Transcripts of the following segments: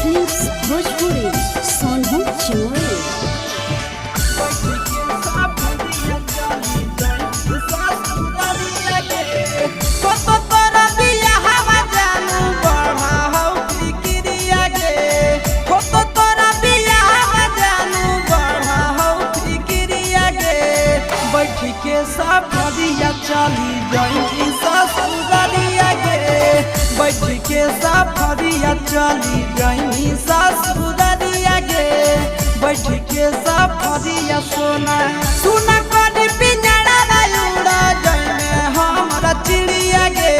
Films Bhojpuri Sonu चोरी। सफरिया चली जाई ससुरालिया गे, बैठ के सफरिया चली जाई ससुरालिया गे, बैठ के सफरिया सोना सुना करी पिंजरा उड़ा जाए हमारा चिड़िया गे,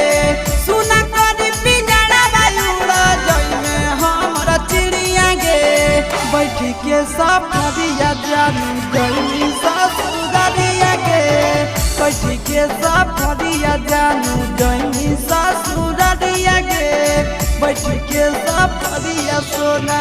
सुना करी पिंजरा उड़ा जाए हमारा चिड़िया गे, बैठ के सफरिया चली जाई ससुरालिया गे, बैठ के सफरिया जानू गई ससुरालिया गे, बैठ के सफरिया सोना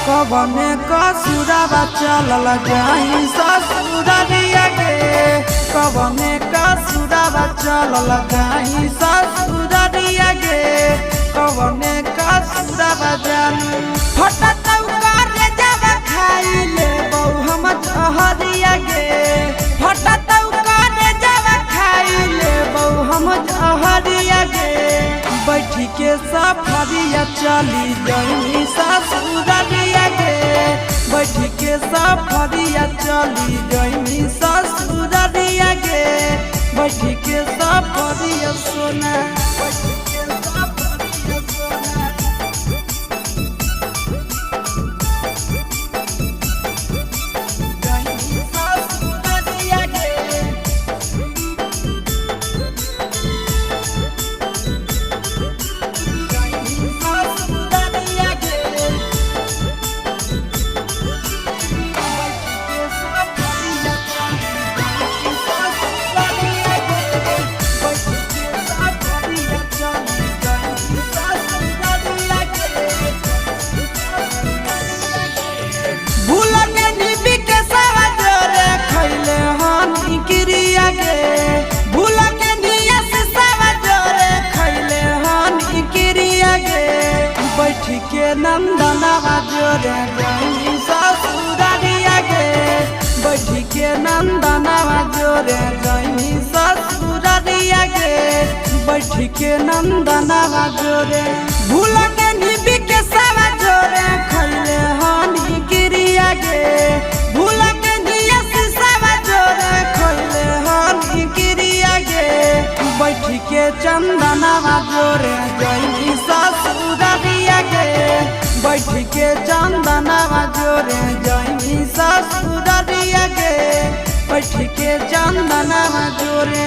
कवने कसुरवा चलल जाई ससुरालिया गे, कवने कसुरवा चलल जाई ससुरालिया गे, कवने कसुरवा जानू फटत करे जब खाई ले बहु हम जहरिया गे, फटत करे जब खाई ले बहु हम जहरिया गे, बैठ के सफरिया चली जाई ससुरालिया गे, बैठ के सफरिया चली जाई ससुरालिया गे, बैठ के सफरिया सोना के नंदनवा जोरे जाई ससुरालिया गे, बैठ के नंदनवा जोरे जाई ससुरालिया गे, बैठ के नंदनवा जोरे भूल के निबी के सवा जोरे खैले हानी गिरिया गे, भूल के निया से सवा जोरे खैले हानी गिरिया गे, बैठ के चंदनवा जोरे जाई ससुरालिया गे, बैठ के चंदनवा जोरे जाई ससुरालिया गे, बैठ के चंदनवा जोरे